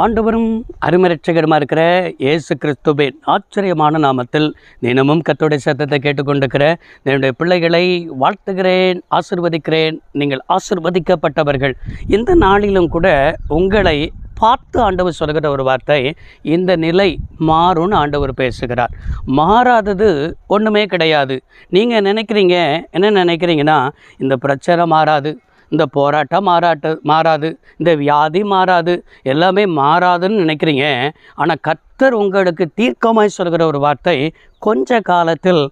ஆண்டவரும் அருமரட்சகருமா இருக்கிற இயேசு கிறிஸ்துவின் ஆச்சரியமான நாமத்தில் தினமும் கர்த்தருடைய சத்தத்தை கேட்டுக்கொண்டிருக்கிற என்னுடைய பிள்ளைகளை வாழ்த்துகிறேன், ஆசிர்வதிக்கிறேன். நீங்கள் ஆசிர்வதிக்கப்பட்டவர்கள். இந்த நாளிலும் கூட உங்களை பார்த்து ஆண்டவர் சொல்கிற ஒரு வார்த்தை, இந்த நிலை மாறும்னு ஆண்டவர் பேசுகிறார். மாறாதது ஒன்றுமே கிடையாது. நீங்கள் நினைக்கிறீங்க, என்ன நினைக்கிறீங்கன்னா, இந்த பிரச்சனை மாறாது, இந்த போராட்டம் மாறாது, இந்த வியாதி மாறாது, எல்லாமே மாறாதுன்னு நினைக்கிறீங்க. ஆனால் கர்த்தர் உங்களுக்கு தீர்க்கமாய் சொல்கிற ஒரு வார்த்தை, கொஞ்ச காலத்தில்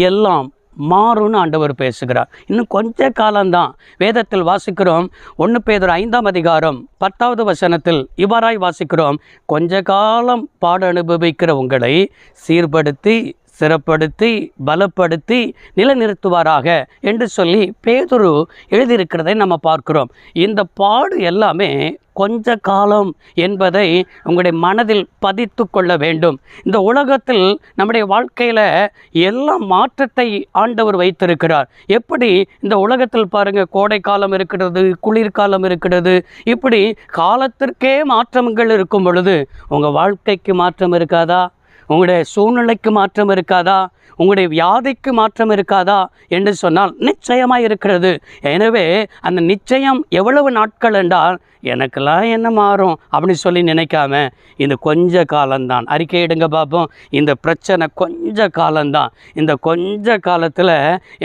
எல்லாம் மாறும்னு ஆண்டவர் பேசுகிறார். இன்னும் கொஞ்ச காலம்தான். வேதத்தில் வாசிக்கிறோம், 1 பேதுரு 5ஆம் அதிகாரம் 10வது வசனத்தில் இவ்வாறாய் வாசிக்கிறோம், கொஞ்ச காலம் பாட அனுபவிக்கிற உங்களை சீர்படுத்தி சிறப்படுத்தி பலப்படுத்தி நிலைநிறுத்துவாராக என்று சொல்லி பேதுரு எழுதியிருக்கிறதை நம்ம பார்க்கிறோம். இந்த பாடு எல்லாமே கொஞ்ச காலம் என்பதை உங்களுடைய மனதில் பதித்து கொள்ள வேண்டும். இந்த உலகத்தில் நம்முடைய வாழ்க்கையில் எல்லாம் மாற்றத்தை ஆண்டவர் வைத்திருக்கிறார். எப்படி இந்த உலகத்தில் பாருங்கள், கோடை காலம் இருக்கிறது, குளிர்காலம் இருக்கிறது, இப்படி காலத்திற்கே மாற்றங்கள் இருக்கும் பொழுது உங்கள் வாழ்க்கைக்கு மாற்றம் இருக்காதா? உங்களுடைய சூழ்நிலைக்கு மாற்றம் இருக்காதா? உங்களுடைய வியாதிக்கு மாற்றம் இருக்காதா என்று சொன்னால் நிச்சயமாக இருக்கிறது. எனவே அந்த நிச்சயம் எவ்வளவு நாட்கள் என்றால், எனக்கெல்லாம் என்ன மாறும் அப்படின்னு சொல்லி நினைக்காம, இந்த கொஞ்ச காலம்தான். அறிக்கையிடுங்க பார்ப்போம். இந்த பிரச்சனை கொஞ்ச காலம்தான். இந்த கொஞ்ச காலத்தில்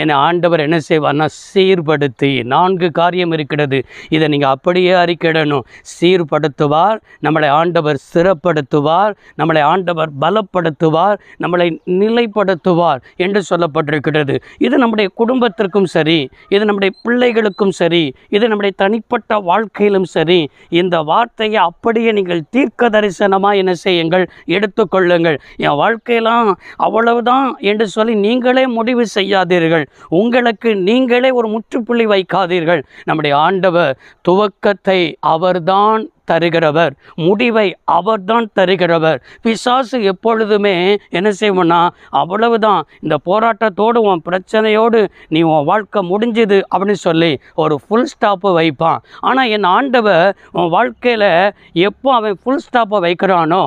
என்னை ஆண்டவர் என்ன செய்வார்னா சீர்படுத்தி, 4 காரியம் இருக்கிறது. இதை நீங்கள் அப்படியே அறிக்கையிடணும். சீர்படுத்துவார், நம்மளை ஆண்டவர் சிறப்படுத்துவார், நம்மளை ஆண்டவர் பலப்படுத்துவார், நம்மளை நிலைப்படுத்துவார் என்று சொல்லப்பட்டிருக்கிறது. இது நம்முடைய குடும்பத்திற்கும் சரி, இது நம்முடைய பிள்ளைகளுக்கும் சரி, இது நம்முடைய தனிப்பட்ட வாழ்க்கையிலும் சரி. இந்த வார்த்தையை அப்படியே நீங்கள் தீர்க்க தரிசனமாக என்ன செய்யுங்கள், எடுத்துக்கொள்ளுங்கள். என் வாழ்க்கையெல்லாம் அவ்வளவுதான் என்று சொல்லி நீங்களே முடிவு செய்யாதீர்கள். உங்களுக்கு நீங்களே ஒரு முற்றுப்புள்ளி வைக்காதீர்கள். நம்முடைய ஆண்டவர் துவக்கத்தை அவர்தான் தருகிறவர், முடிவை அவர்தான் தருகிறவர். பிசாசு எப்பொழுதுமே என்ன செய்வோம்னா, அவ்வளவுதான், இந்த போராட்டத்தோடு உன் பிரச்சனையோடு நீ உன் வாழ்க்கை முடிஞ்சுது அப்படின்னு சொல்லி ஒரு ஃபுல் ஸ்டாப்பை வைப்பான். ஆனால் என் ஆண்டவர் உன் வாழ்க்கையில் எப்போ அவன் ஃபுல் ஸ்டாப்பை வைக்கிறானோ,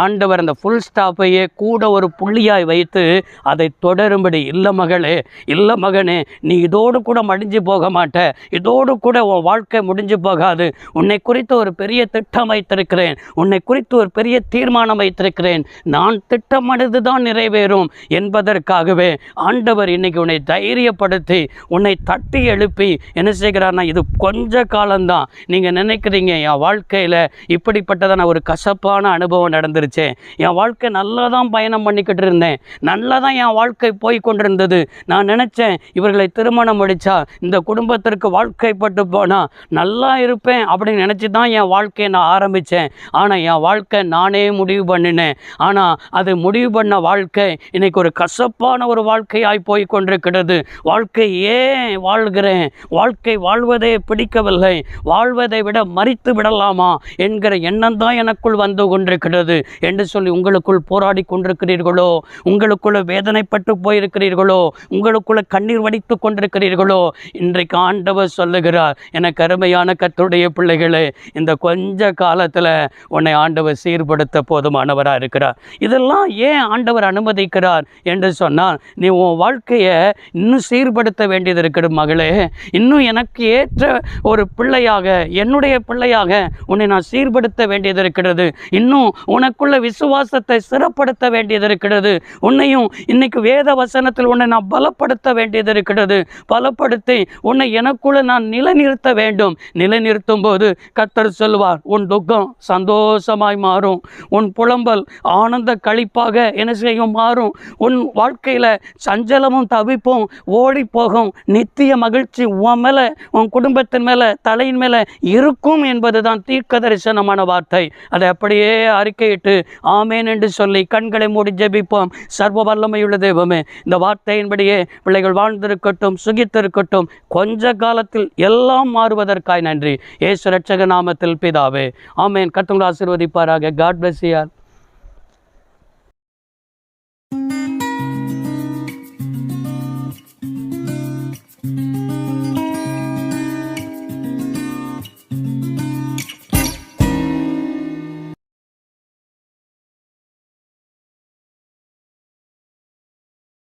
ஆண்டவர் அந்த ஃபுல் ஸ்டாப்பையே கூட ஒரு புள்ளியாய் வைத்து அதை தொடரும்படி, இல்லை மகளே, இல்லை மகனே, நீ இதோடு கூட மடிஞ்சு போக மாட்ட, இதோடு கூட உன் வாழ்க்கை முடிஞ்சு போகாது, உன்னை குறித்து ஒரு பெரிய திட்டம் வைத்திருக்கிறேன், உன்னை குறித்து ஒரு பெரிய தீர்மானம் வைத்திருக்கிறேன், நான் திட்டமிட்டது தான் நிறைவேறும் என்பதற்காகவே ஆண்டவர் இன்னைக்கு உன்னை தைரியப்படுத்தி உன்னை தட்டி எழுப்பி என்ன செய்கிறார்னா, இது கொஞ்ச காலம்தான். நீங்கள் நினைக்கிறீங்க, என் வாழ்க்கையில் இப்படிப்பட்டதான ஒரு கசப்பான அனுபவம் நடந்துருச்சே, என் வாழ்க்கை நல்லா தான் பயணம் பண்ணிக்கிட்டு இருந்தேன், நல்லா தான் என் வாழ்க்கை போய் கொண்டிருந்தது, நான் நினச்சேன் இவர்களை திருமணம் முடித்தா இந்த குடும்பத்திற்கு வாழ்க்கைப்பட்டு போனால் நல்லா இருப்பேன் அப்படின்னு நினச்சி தான் என் வாழ்க்கையை நான் ஆரம்பித்தேன். ஆனால் என் வாழ்க்கை நானே முடிவு பண்ணினேன். ஆனால் அது முடிவு பண்ண வாழ்க்கை இன்னைக்கு ஒரு கசப்பான ஒரு வாழ்க்கையாய் போய் கொண்டிருக்கிறது. வாழ்க்கை ஏன் வாழ்கிறேன், வாழ்க்கை வாழ்வதே பிடிக்கவில்லை, வாழ்வதை விட மறித்து விடலாமா என்கிற எண்ணம் தான் எனக்குள் வந்து கொண்டிருக்கிறது என்று சொல்லி உங்களுக்குள் போராடி கொண்டிருக்கிறீர்களோ, உங்களுக்குள்ள வேதனைப்பட்டு போயிருக்கிறீர்களோ, உங்களுக்குள்ள கண்ணீர் வடித்து கொண்டிருக்கிறீர்களோ, இன்றைக்கு ஆண்டவர் சொல்லுகிறார், எனக்கு அருமையான கர்த்தருடைய பிள்ளைகளே, இந்த கொஞ்ச காலத்தில் உன்னை ஆண்டவர் சீர்படுத்த போதுமானவராக இருக்கிறார். இதெல்லாம் ஏன் ஆண்டவர் அனுமதிக்கிறார் என்று சொன்னால், நீ உன் வாழ்க்கையை இன்னும் சீர்படுத்த வேண்டியது இருக்கிறது மகளே. இன்னும் எனக்கு ஏற்ற ஒரு பிள்ளையாக, என்னுடைய பிள்ளையாக உன்னை நான் சீர்படுத்த வேண்டியது இருக்கிறது. இன்னும் உனக்குள்ள விசுவாசத்தை சிறப்படுத்த வேண்டியது இருக்கிறது. உன்னையும் இன்னைக்கு வேத வசனத்தில் உன்னை நான் பலப்படுத்த வேண்டியது இருக்கிறது. பலப்படுத்தி உன்னை எனக்குள்ள நான் நிலைநிறுத்த வேண்டும். நிலைநிறுத்தும் போது கர்த்தர் சொல்வார், உன் துக்கம் சந்தோஷமாய் மாறும், உன் புலம்பல் ஆனந்த களிப்பாக என்ன செய்யும் மாறும், உன் வாழ்க்கையில் சஞ்சலமும் தவிப்பும் ஓடி போகும், நித்திய மகிழ்ச்சி உன் மேலே, உன் குடும்பத்தின் மேலே, தலையின் மேலே இருக்கும் என்பது தான் தீர்க்க தரிசனமான வார்த்தை. அதை அப்படியே அறிக்கையிட்டு ஆமேன் என்று சொல்லி கண்களை மூடி ஜெபிப்போம். சர்வ வல்லமையுள்ள தெய்வமே, இந்த வார்த்தையின்படியே பிள்ளைகள் வாழ்ந்திருக்கட்டும், சுகித்திருக்கட்டும். கொஞ்ச காலத்தில் எல்லாம் மாறுவதற்காய் நன்றி. இயேசு இரட்சக நாமத்தில் பிதாவே, ஆமென். கர்த்தர் உங்களை ஆசீர்வதிப்பாராக. God bless you all.